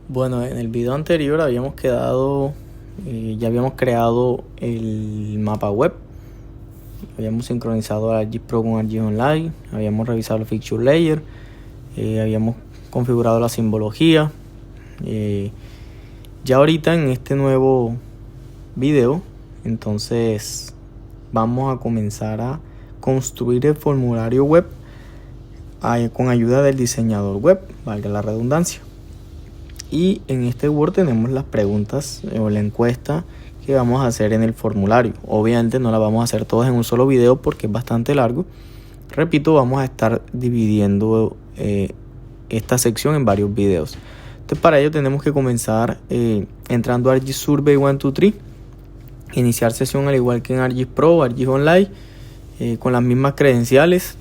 Bueno, en el video anterior ya habíamos creado el mapa web, habíamos sincronizado a ArcGIS Pro con ArcGIS Online, habíamos revisado el Feature Layer, habíamos configurado la simbología. Ya ahorita en este nuevo video, entonces vamos a comenzar a construir el formulario web con ayuda del diseñador web, valga la redundancia. Y en este Word tenemos las preguntas o la encuesta que vamos a hacer en el formulario. Obviamente no la vamos a hacer todas en un solo video porque es bastante largo. Repito, vamos a estar dividiendo esta sección en varios videos. Entonces para ello tenemos que comenzar entrando a ArcGIS Survey 1, 2, 3. Iniciar sesión al igual que en ArcGIS Pro, ArcGIS Online, con las mismas credenciales.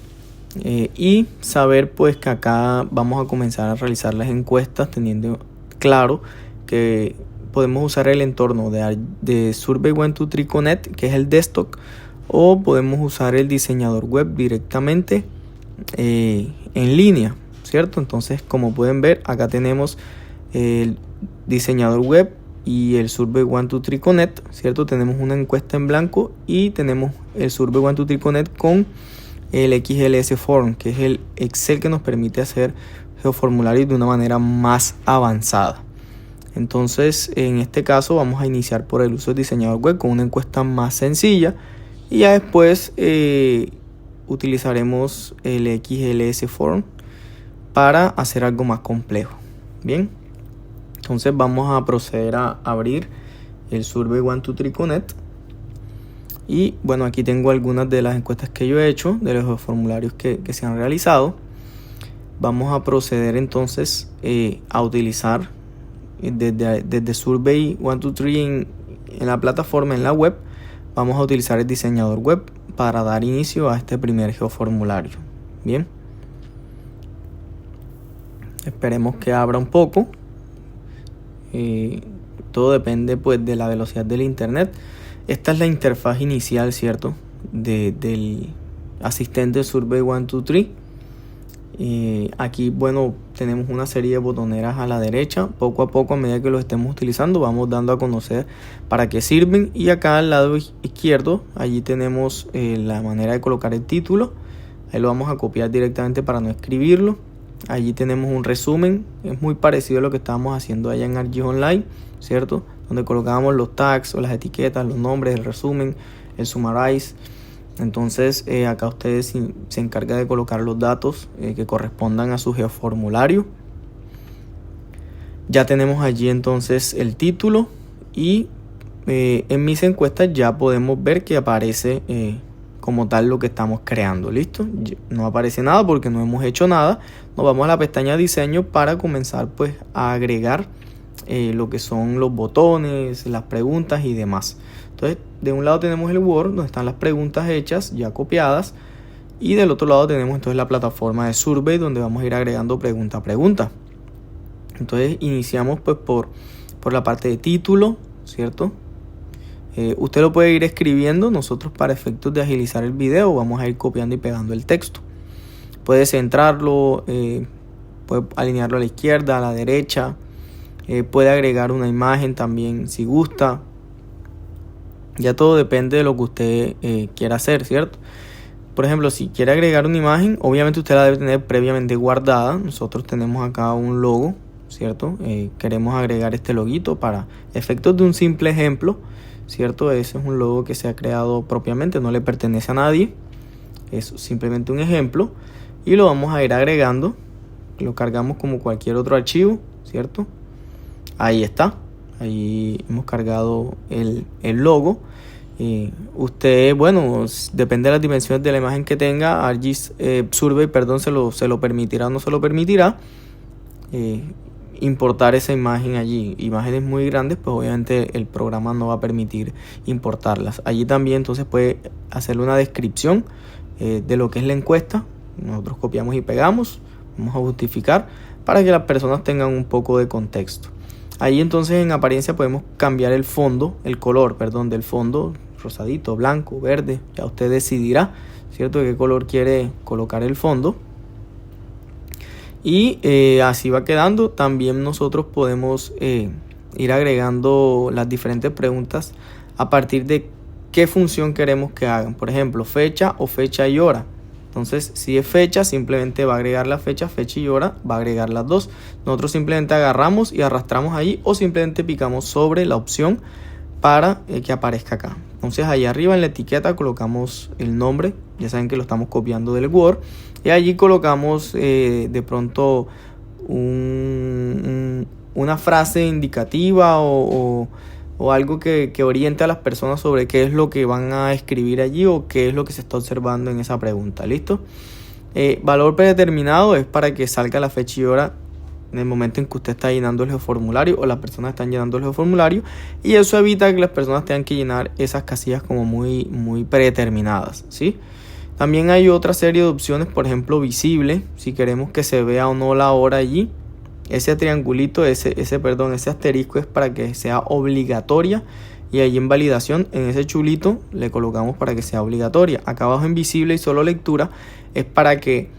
Y saber pues que acá vamos a comenzar a realizar las encuestas teniendo claro que podemos usar el entorno de Survey 1, 2, 3 Connect, que es el desktop, o podemos usar el diseñador web directamente en línea, ¿cierto? Entonces, como pueden ver, acá tenemos el diseñador web y el Survey 1, 2, 3 Connect, ¿cierto? Tenemos una encuesta en blanco y tenemos el Survey 1, 2, 3 Connect con el XLS Form, que es el Excel que nos permite hacer geoformularios de una manera más avanzada. Entonces, en este caso vamos a iniciar por el uso del diseñador web con una encuesta más sencilla y ya después utilizaremos el XLS Form para hacer algo más complejo. Bien, entonces vamos a proceder a abrir el Survey 1, 2, 3 Connect. Y bueno, aquí tengo algunas de las encuestas que yo he hecho, de los formularios que se han realizado. Vamos a proceder entonces a utilizar desde Survey 1, 2, 3 en la plataforma, en la web. Vamos a utilizar el diseñador web para dar inicio a este primer geoformulario. Bien, esperemos que abra un poco. Todo depende pues de la velocidad del internet. Esta es la interfaz inicial, ¿cierto? Del asistente Survey 1, 2, 3. Aquí, bueno, tenemos una serie de botoneras a la derecha. Poco a poco, a medida que los estemos utilizando, vamos dando a conocer para qué sirven. Y acá al lado izquierdo, allí tenemos la manera de colocar el título. Ahí lo vamos a copiar directamente para no escribirlo. Allí tenemos un resumen. Es muy parecido a lo que estábamos haciendo allá en ArcGIS Online, ¿cierto? Donde colocábamos los tags o las etiquetas, los nombres, el resumen, el summarize. Entonces acá ustedes se encargan de colocar los datos que correspondan a su geoformulario. Ya tenemos allí entonces el título y en mis encuestas ya podemos ver que aparece como tal lo que estamos creando. ¿Listo? No aparece nada porque no hemos hecho nada. Nos vamos a la pestaña diseño para comenzar pues a agregar lo que son los botones, las preguntas y demás. Entonces, de un lado tenemos el Word, donde están las preguntas hechas, ya copiadas, y del otro lado tenemos entonces la plataforma de Survey, donde vamos a ir agregando pregunta a pregunta. Entonces, iniciamos pues por la parte de título, ¿cierto? Usted lo puede ir escribiendo. Nosotros, para efectos de agilizar el video, vamos a ir copiando y pegando el texto. Puede centrarlo, puede alinearlo a la izquierda, a la derecha. Puede agregar una imagen también si gusta. Ya todo depende de lo que usted quiera hacer, ¿cierto? Por ejemplo, si quiere agregar una imagen, obviamente usted la debe tener previamente guardada. Nosotros tenemos acá un logo, ¿cierto? Queremos agregar este loguito para efectos de un simple ejemplo, ¿cierto? Ese es un logo que se ha creado propiamente, no le pertenece a nadie. Es simplemente un ejemplo y lo vamos a ir agregando. Lo cargamos como cualquier otro archivo, ¿cierto? Ahí está, ahí hemos cargado el logo. Usted, bueno, depende de las dimensiones de la imagen que tenga. ArcGIS Survey, se lo permitirá o no se lo permitirá importar esa imagen allí. Imágenes muy grandes, pues obviamente el programa no va a permitir importarlas. Allí también entonces puede hacerle una descripción de lo que es la encuesta. Nosotros copiamos y pegamos, vamos a justificar para que las personas tengan un poco de contexto. Ahí entonces en apariencia podemos cambiar el color del fondo, rosadito, blanco, verde. Ya usted decidirá, ¿cierto?, de qué color quiere colocar el fondo. Y así va quedando. También nosotros podemos ir agregando las diferentes preguntas a partir de qué función queremos que hagan. Por ejemplo, fecha o fecha y hora. Entonces, si es fecha, simplemente va a agregar la fecha y hora, va a agregar las dos. Nosotros simplemente agarramos y arrastramos ahí o simplemente picamos sobre la opción para que aparezca acá. Entonces, ahí arriba en la etiqueta colocamos el nombre. Ya saben que lo estamos copiando del Word. Y allí colocamos de pronto una frase indicativa o algo que oriente a las personas sobre qué es lo que van a escribir allí o qué es lo que se está observando en esa pregunta. ¿Listo? Valor predeterminado es para que salga la fecha y hora en el momento en que usted está llenando el geoformulario o las personas están llenando el geoformulario, y eso evita que las personas tengan que llenar esas casillas como muy predeterminadas, ¿sí? También hay otra serie de opciones, por ejemplo visible, si queremos que se vea o no la hora allí. Ese triangulito, ese asterisco es para que sea obligatoria, y allí en validación, en ese chulito, le colocamos para que sea obligatoria. Acá abajo en visible y solo lectura es para que,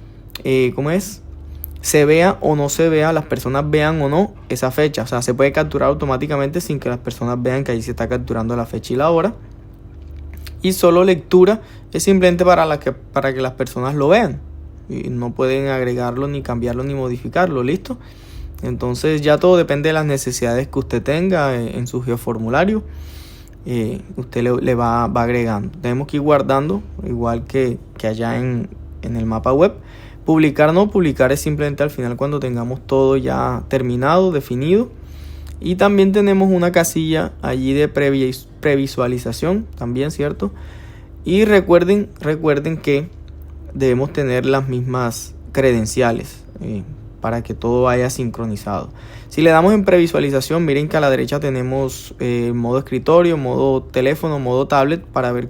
se vea o no se vea, las personas vean o no esa fecha. O sea, se puede capturar automáticamente sin que las personas vean que ahí se está capturando la fecha y la hora. Y solo lectura es simplemente para que las personas lo vean. Y no pueden agregarlo, ni cambiarlo, ni modificarlo. ¿Listo? Entonces ya todo depende de las necesidades que usted tenga en su geoformulario. Usted le va agregando. Tenemos que ir guardando, igual que allá en el mapa web. Publicar no, publicar es simplemente al final cuando tengamos todo ya terminado, definido. Y también tenemos una casilla allí de previsualización, también, ¿cierto? Y recuerden que debemos tener las mismas credenciales para que todo vaya sincronizado. Si le damos en previsualización, miren que a la derecha tenemos modo escritorio, modo teléfono, modo tablet, para ver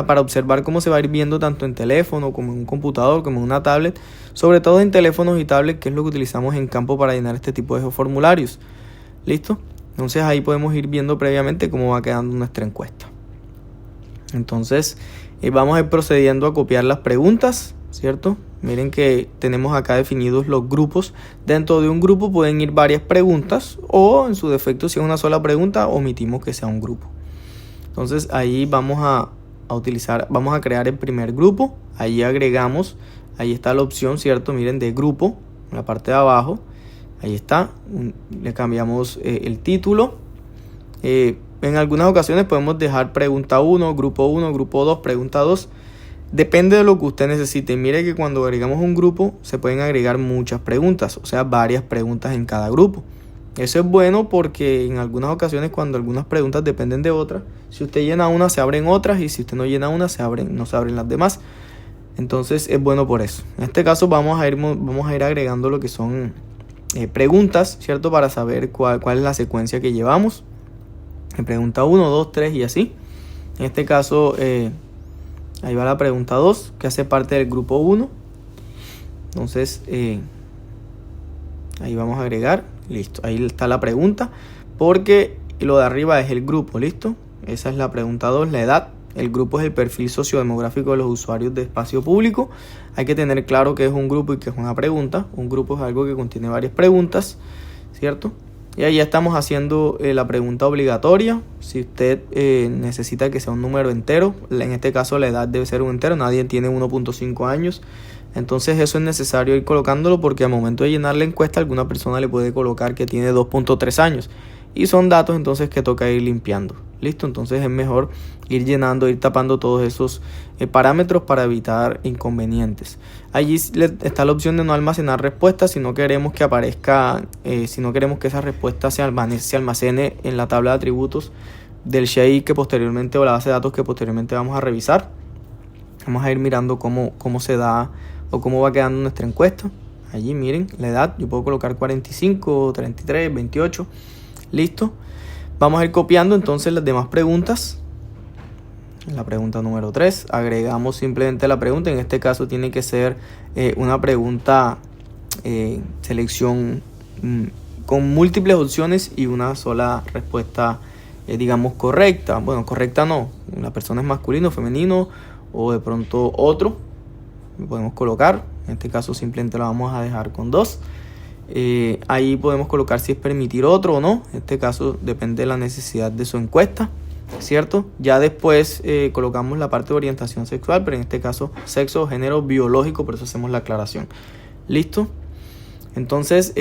para observar cómo se va a ir viendo tanto en teléfono como en un computador, como en una tablet, sobre todo en teléfonos y tablets, que es lo que utilizamos en campo para llenar este tipo de geoformularios. ¿Listo? Entonces ahí podemos ir viendo previamente cómo va quedando nuestra encuesta. Entonces vamos a ir procediendo a copiar las preguntas, ¿cierto? Miren que tenemos acá definidos los grupos. Dentro de un grupo pueden ir varias preguntas, o en su defecto, si es una sola pregunta, omitimos que sea un grupo. Entonces ahí vamos a crear el primer grupo. Ahí agregamos, ahí está la opción, ¿cierto? Miren, de grupo, en la parte de abajo. Ahí está, le cambiamos el título. En algunas ocasiones podemos dejar pregunta 1, grupo 2, pregunta 2. Depende de lo que usted necesite. Mire que cuando agregamos un grupo se pueden agregar muchas preguntas, o sea, varias preguntas en cada grupo. Eso es bueno porque en algunas ocasiones, cuando algunas preguntas dependen de otras, si usted llena una se abren otras, y si usted no llena una no se abren las demás. Entonces es bueno por eso. En este caso vamos a ir agregando lo que son preguntas, ¿cierto? Para saber cuál es la secuencia que llevamos. Pregunta 1, 2, 3 y así. En este caso ahí va la pregunta 2, que hace parte del grupo 1. Entonces ahí vamos a agregar. Listo, ahí está la pregunta, porque lo de arriba es el grupo. Listo, esa es la pregunta 2, la edad. El grupo es el perfil sociodemográfico de los usuarios de espacio público. Hay que tener claro qué es un grupo y qué es una pregunta. Un grupo es algo que contiene varias preguntas, ¿cierto? Y ahí ya estamos haciendo la pregunta obligatoria. Si usted necesita que sea un número entero, en este caso la edad debe ser un entero. Nadie tiene 1.5 años. Entonces eso es necesario ir colocándolo, porque al momento de llenar la encuesta alguna persona le puede colocar que tiene 2.3 años. Y son datos entonces que toca ir limpiando. ¿Listo? Entonces es mejor ir llenando, ir tapando todos esos parámetros para evitar inconvenientes. Allí está la opción de no almacenar respuestas si no queremos que aparezca, si no queremos que esa respuesta se almacene en la tabla de atributos del SHAI que posteriormente, o la base de datos que posteriormente vamos a revisar. Vamos a ir mirando cómo se da o cómo va quedando nuestra encuesta. Allí miren la edad, yo puedo colocar 45, 33, 28. Listo. Vamos a ir copiando entonces las demás preguntas. En la pregunta número 3 agregamos simplemente la pregunta. En este caso tiene que ser una pregunta selección con múltiples opciones y una sola respuesta, digamos, correcta. Bueno, correcta no. La persona es masculino, femenino o de pronto otro. podemos colocar. En este caso simplemente lo vamos a dejar con 2. Ahí podemos colocar si es permitir otro o no. En este caso depende de la necesidad de su encuesta, ¿cierto? Ya después colocamos la parte de orientación sexual, pero en este caso sexo o género biológico, por eso hacemos la aclaración. ¿Listo? Entonces,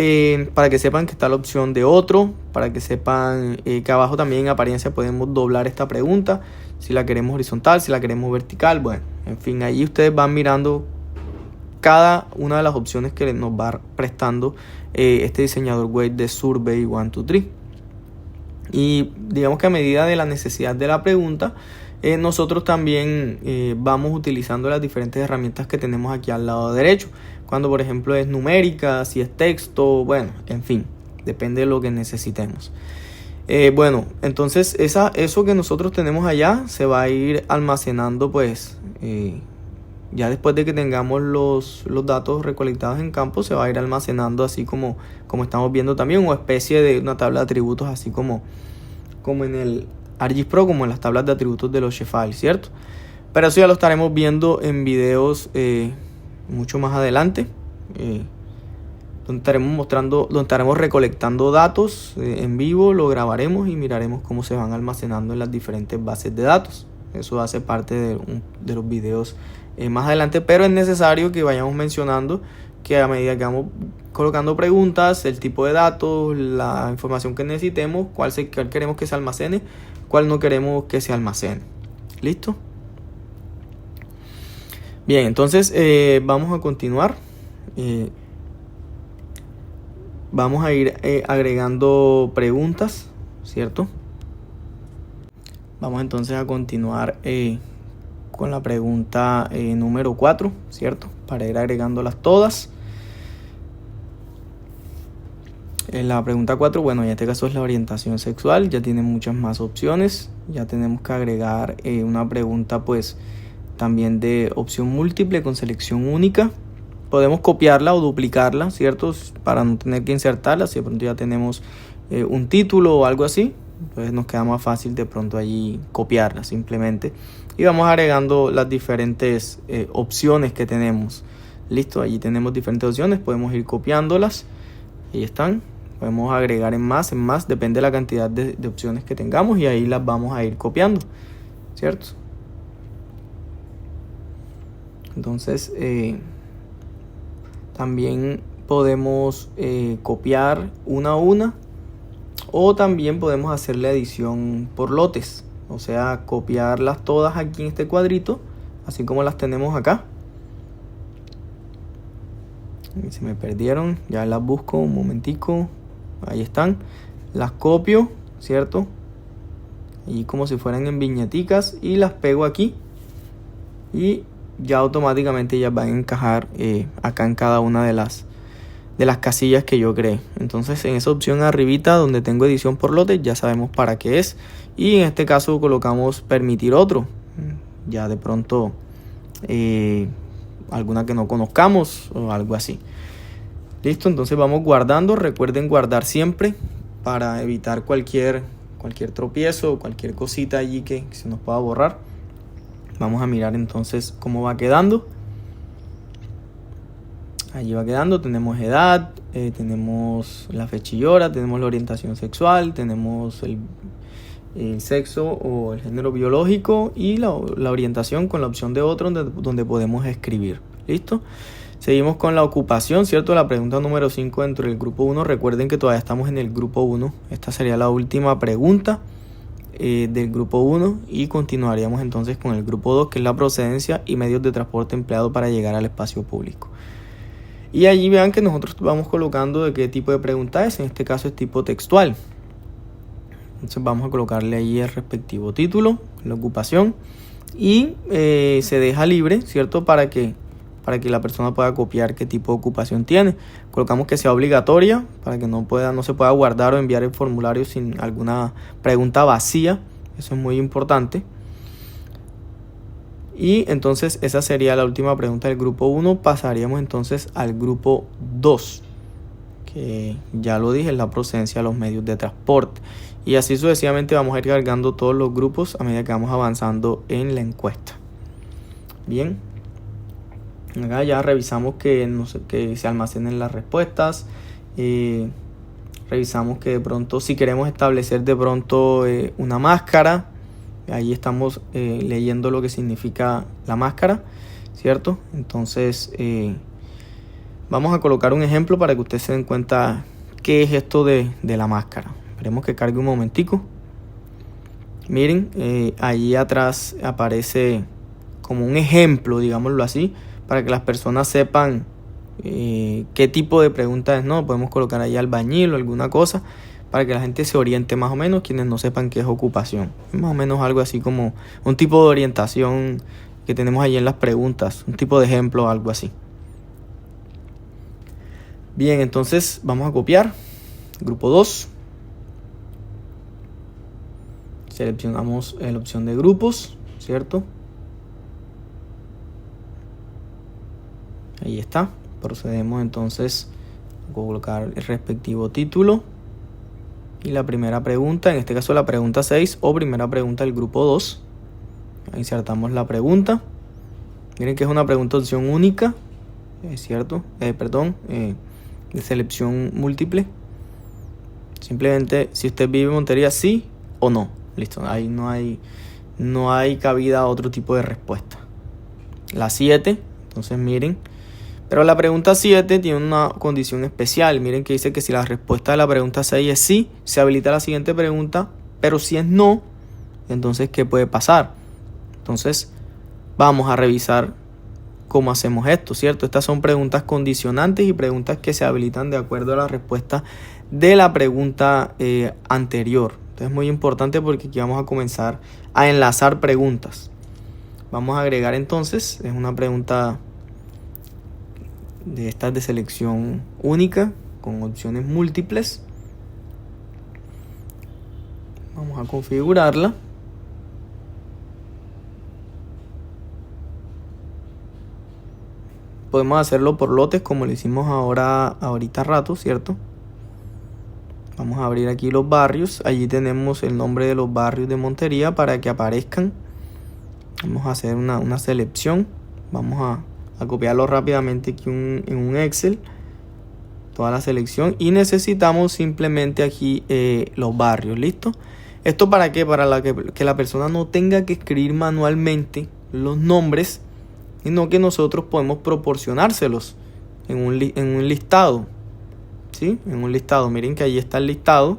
para que sepan que está la opción de otro, para que sepan que abajo también en apariencia podemos doblar esta pregunta, si la queremos horizontal, si la queremos vertical, bueno, en fin, ahí ustedes van mirando cada una de las opciones que nos va prestando este diseñador web de Survey 123. Y digamos que a medida de la necesidad de la pregunta, nosotros también vamos utilizando las diferentes herramientas que tenemos aquí al lado derecho. Cuando por ejemplo es numérica, si es texto, bueno, en fin, depende de lo que necesitemos. Bueno, entonces eso que nosotros tenemos allá se va a ir almacenando pues ya después de que tengamos los datos recolectados en campo, se va a ir almacenando así como estamos viendo también, una especie de una tabla de atributos así como en el ArcGIS Pro, como en las tablas de atributos de los Shapefiles, ¿cierto? Pero eso ya lo estaremos viendo en videos mucho más adelante, donde estaremos recolectando datos en vivo, lo grabaremos y miraremos cómo se van almacenando en las diferentes bases de datos. Eso hace parte de los videos más adelante, pero es necesario que vayamos mencionando que a medida que vamos colocando preguntas, el tipo de datos, la información que necesitemos, cuál queremos que se almacene, cuál no queremos que se almacene. ¿Listo? Bien, entonces vamos a continuar. Vamos a ir agregando preguntas, ¿cierto? Vamos entonces a continuar con la pregunta número 4, ¿cierto? Para ir agregándolas todas. La pregunta 4, bueno, en este caso es la orientación sexual, ya tiene muchas más opciones. Ya tenemos que agregar una pregunta pues también de opción múltiple con selección única. Podemos copiarla o duplicarla, ¿cierto? Para no tener que insertarla, si de pronto ya tenemos un título o algo así, pues nos queda más fácil de pronto allí copiarla simplemente. Y vamos agregando las diferentes opciones que tenemos. Listo, allí tenemos diferentes opciones, podemos ir copiándolas. Ahí están. Podemos agregar en más, depende de la cantidad de opciones que tengamos y ahí las vamos a ir copiando, ¿cierto? Entonces, también podemos copiar una a una o también podemos hacer la edición por lotes, o sea, copiarlas todas aquí en este cuadrito, así como las tenemos acá. Se me perdieron, ya las busco un momentico. Ahí están, las copio, ¿cierto? Y como si fueran en viñeticas y las pego aquí y ya automáticamente ellas van a encajar acá en cada una de las casillas que yo creé. Entonces en esa opción arribita donde tengo edición por lotes ya sabemos para qué es, y en este caso colocamos permitir otro, ya de pronto alguna que no conozcamos o algo así. Listo, entonces vamos guardando. Recuerden guardar siempre para evitar cualquier tropiezo o cualquier cosita allí que se nos pueda borrar. Vamos a mirar entonces cómo va quedando. Allí va quedando. Tenemos edad, tenemos la fecha y hora, tenemos la orientación sexual, tenemos el sexo o el género biológico y la orientación con la opción de otro donde podemos escribir. ¿Listo? Seguimos con la ocupación, ¿cierto? La pregunta número 5 dentro del grupo 1. Recuerden que todavía estamos en el grupo 1. Esta sería la última pregunta del grupo 1 y continuaríamos entonces con el grupo 2, que es la procedencia y medios de transporte empleado para llegar al espacio público. Y allí vean que nosotros vamos colocando de qué tipo de pregunta es. En este caso es tipo textual. Entonces vamos a colocarle ahí el respectivo título, la ocupación, y se deja libre, ¿cierto? Para que la persona pueda copiar qué tipo de ocupación tiene. Colocamos que sea obligatoria para que no se pueda guardar o enviar el formulario sin alguna pregunta vacía. Eso es muy importante. Y entonces esa sería la última pregunta del grupo 1. Pasaríamos entonces al grupo 2, que ya lo dije, es la procedencia de los medios de transporte. Y así sucesivamente vamos a ir cargando todos los grupos a medida que vamos avanzando en la encuesta. Bien. Acá ya revisamos que, no sé, que se almacenen las respuestas. Revisamos que de pronto, si queremos establecer de pronto una máscara, ahí estamos leyendo lo que significa la máscara, ¿cierto? Entonces vamos a colocar un ejemplo para que ustedes se den cuenta qué es esto de la máscara. Esperemos que cargue un momentico. Miren, ahí atrás aparece como un ejemplo, digámoslo así, para que las personas sepan qué tipo de pregunta es, ¿no? Podemos colocar ahí albañil o alguna cosa para que la gente se oriente más o menos, quienes no sepan qué es ocupación. Más o menos algo así como un tipo de orientación que tenemos ahí en las preguntas, un tipo de ejemplo o algo así. Bien, entonces vamos a copiar. Grupo 2. Seleccionamos la opción de grupos, ¿cierto? Ahí está. Procedemos entonces a colocar el respectivo título y la primera pregunta, en este caso la pregunta 6 o primera pregunta del grupo 2. Insertamos la pregunta. Miren que es una pregunta de opción única, ¿cierto? De selección múltiple. Simplemente si usted vive en Montería, sí o no. Listo, ahí no hay cabida a otro tipo de respuesta. La 7, entonces miren. Pero la pregunta 7 tiene una condición especial. Miren que dice que si la respuesta de la pregunta 6 es sí, se habilita la siguiente pregunta. Pero si es no, entonces ¿qué puede pasar? Entonces vamos a revisar cómo hacemos esto, ¿cierto? Estas son preguntas condicionantes y preguntas que se habilitan de acuerdo a la respuesta de la pregunta anterior. Entonces es muy importante porque aquí vamos a comenzar a enlazar preguntas. Vamos a agregar entonces, es una pregunta de estas de selección única con opciones múltiples. Vamos a configurarla. Podemos hacerlo por lotes como lo hicimos ahorita rato, ¿cierto? Vamos a abrir aquí los barrios. Allí tenemos el nombre de los barrios de Montería para que aparezcan. Vamos a hacer una selección. Vamos a copiarlo rápidamente aquí en un Excel. Toda la selección. Y necesitamos simplemente aquí los barrios. ¿Listo? ¿Esto para qué? Para que la persona no tenga que escribir manualmente los nombres, sino que nosotros podemos proporcionárselos en un listado. ¿Sí? En un listado. Miren que ahí está el listado.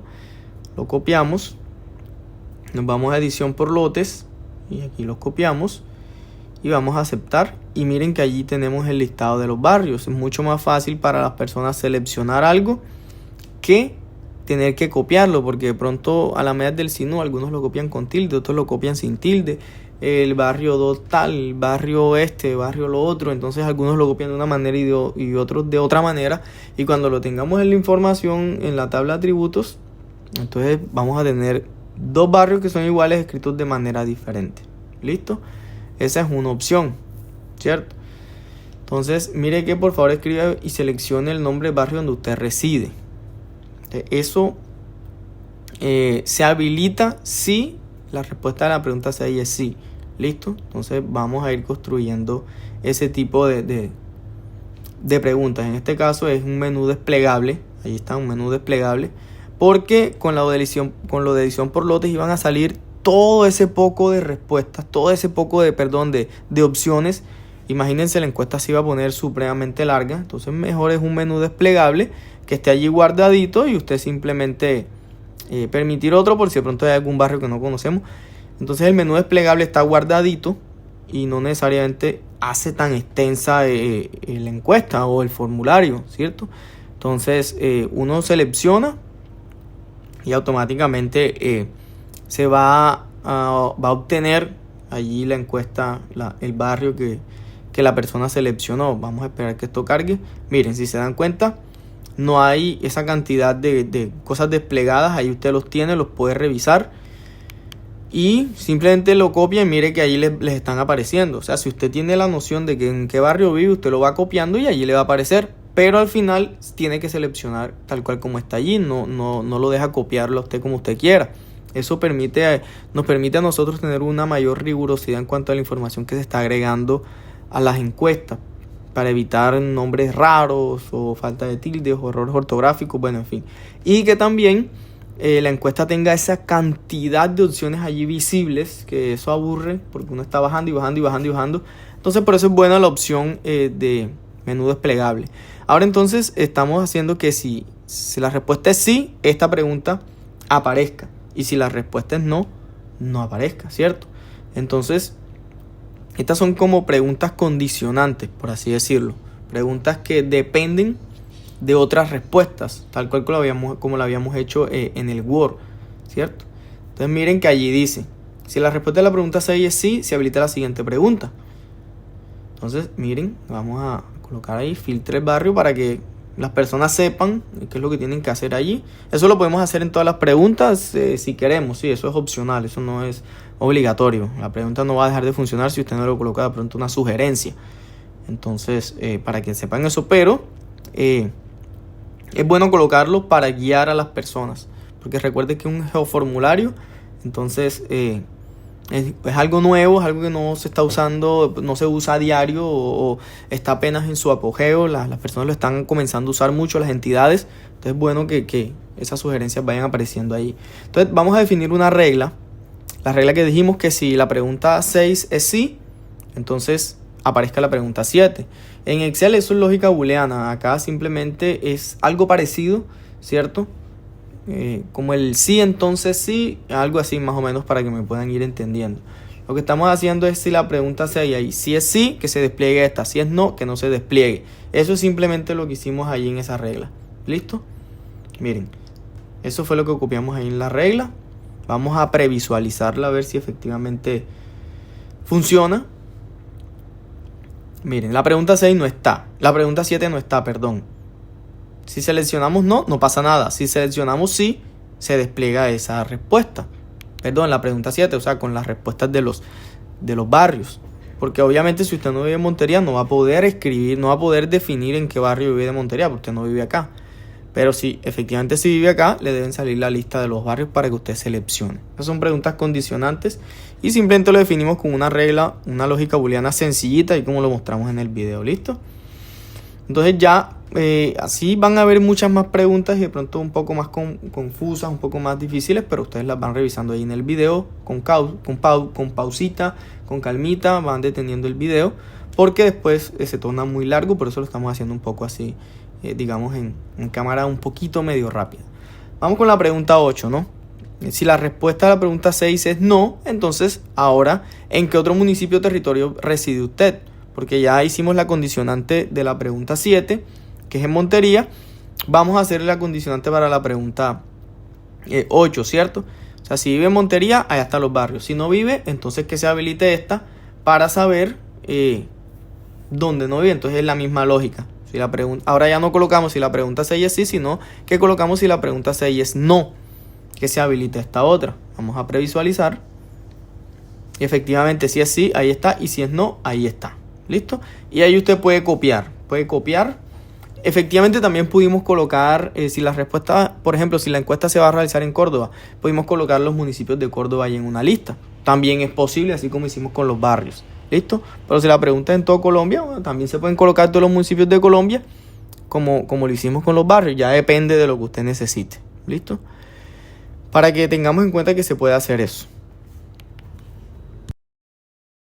Lo copiamos. Nos vamos a edición por lotes. Y aquí los copiamos. Y vamos a aceptar. Y miren que allí tenemos el listado de los barrios. Es mucho más fácil para las personas seleccionar algo que tener que copiarlo. Porque de pronto a la medida del signo algunos lo copian con tilde, otros lo copian sin tilde. El barrio 2 tal, el barrio barrio lo otro. Entonces algunos lo copian de una manera y otros de otra manera. Y cuando lo tengamos en la información en la tabla de atributos, entonces vamos a tener dos barrios que son iguales escritos de manera diferente. ¿Listo? Esa es una opción, ¿cierto? Entonces mire que por favor escriba y seleccione el nombre del barrio donde usted reside. Eso se habilita si la respuesta de la pregunta 6 es sí. ¿Listo? Entonces vamos a ir construyendo ese tipo de preguntas. En este caso es un menú desplegable. Ahí está un menú desplegable. Porque con lo de edición por lotes iban a salir todo ese poco de respuestas, todo ese poco de opciones. Imagínense, la encuesta se iba a poner supremamente larga. Entonces mejor es un menú desplegable que esté allí guardadito y usted simplemente permitir otro por si de pronto hay algún barrio que no conocemos. Entonces el menú desplegable está guardadito y no necesariamente hace tan extensa la encuesta o el formulario, ¿cierto? Entonces uno selecciona y automáticamente se va a obtener allí la encuesta, el barrio que la persona seleccionó. Vamos a esperar que esto cargue. Miren, si se dan cuenta, no hay esa cantidad de cosas desplegadas. Ahí usted los tiene, los puede revisar. Y simplemente lo copia y mire que allí les están apareciendo. O sea, si usted tiene la noción de que en qué barrio vive, usted lo va copiando y allí le va a aparecer. Pero al final tiene que seleccionar tal cual como está allí. No lo deja copiarlo a usted como usted quiera. Eso nos permite a nosotros tener una mayor rigurosidad en cuanto a la información que se está agregando a las encuestas. para evitar nombres raros o falta de tildes o errores ortográficos, bueno, en fin. Y que también la encuesta tenga esa cantidad de opciones allí visibles, que eso aburre porque uno está bajando y bajando y bajando y bajando. Entonces por eso es buena la opción de menú desplegable. Ahora entonces estamos haciendo que si la respuesta es sí, esta pregunta aparezca. Y si la respuesta es no, no aparezca, ¿cierto? Entonces, estas son como preguntas condicionantes, por así decirlo. Preguntas que dependen de otras respuestas, tal cual como lo habíamos hecho en el Word, ¿cierto? Entonces miren que allí dice, si la respuesta de la pregunta 6 es sí, se habilita la siguiente pregunta. Entonces, miren, vamos a colocar ahí, filtre el barrio para que las personas sepan qué es lo que tienen que hacer allí. Eso lo podemos hacer en todas las preguntas si queremos, sí, eso es opcional, eso no es obligatorio. La pregunta no va a dejar de funcionar si usted no lo coloca de pronto una sugerencia. Entonces, para que sepan eso, pero es bueno colocarlo para guiar a las personas, porque recuerde que es un geoformulario, entonces es algo nuevo, es algo que no se está usando, no se usa a diario o está apenas en su apogeo. Las personas lo están comenzando a usar mucho, las entidades. Entonces es bueno que esas sugerencias vayan apareciendo ahí. Entonces vamos a definir una regla. La regla que dijimos que si la pregunta 6 es sí, entonces aparezca la pregunta 7. En Excel eso es lógica booleana. Acá simplemente es algo parecido, ¿cierto? Como el sí, entonces sí, algo así más o menos para que me puedan ir entendiendo. Lo que estamos haciendo es si la pregunta 6 ahí, si es sí, que se despliegue esta, si es no, que no se despliegue. Eso es simplemente lo que hicimos allí en esa regla. ¿Listo? Miren, eso fue lo que copiamos ahí en la regla. Vamos a previsualizarla a ver si efectivamente funciona. Miren, la pregunta 6 no está, la pregunta 7 no está, perdón. Si seleccionamos no, no pasa nada. Si seleccionamos sí, se despliega esa respuesta. Perdón, la pregunta 7, o sea, con las respuestas de los barrios. Porque obviamente si usted no vive en Montería, no va a poder escribir, no va a poder definir en qué barrio vive de Montería, porque usted no vive acá. Pero si efectivamente si vive acá, le deben salir la lista de los barrios para que usted seleccione. Esas son preguntas condicionantes y simplemente lo definimos con una regla, una lógica booleana sencillita y como lo mostramos en el video. ¿Listo? Entonces ya así van a haber muchas más preguntas y de pronto un poco más confusas, un poco más difíciles, pero ustedes las van revisando ahí en el video con pausita, con calmita, van deteniendo el video porque después se torna muy largo, por eso lo estamos haciendo un poco así, digamos en cámara un poquito medio rápida. Vamos con la pregunta 8, ¿no? Si la respuesta a la pregunta 6 es no, entonces ahora, ¿en qué otro municipio o territorio reside usted? Porque ya hicimos la condicionante de la pregunta 7, que es en Montería. Vamos a hacer la condicionante para la pregunta 8, ¿cierto? O sea, si vive en Montería, allá están los barrios. Si no vive, entonces que se habilite esta para saber dónde no vive. Entonces es la misma lógica. Si la ahora ya no colocamos si la pregunta 6 es sí, sino que colocamos si la pregunta 6 es no, que se habilite esta otra. Vamos a previsualizar. Y efectivamente, si es sí, ahí está. Y si es no, ahí está. ¿Listo? Y ahí usted puede copiar. Efectivamente también pudimos colocar, si la respuesta, por ejemplo, si la encuesta se va a realizar en Córdoba, pudimos colocar los municipios de Córdoba ahí en una lista. También es posible, así como hicimos con los barrios. ¿Listo? Pero si la pregunta es en todo Colombia, bueno, también se pueden colocar todos los municipios de Colombia, como lo hicimos con los barrios. Ya depende de lo que usted necesite. ¿Listo? Para que tengamos en cuenta que se puede hacer eso.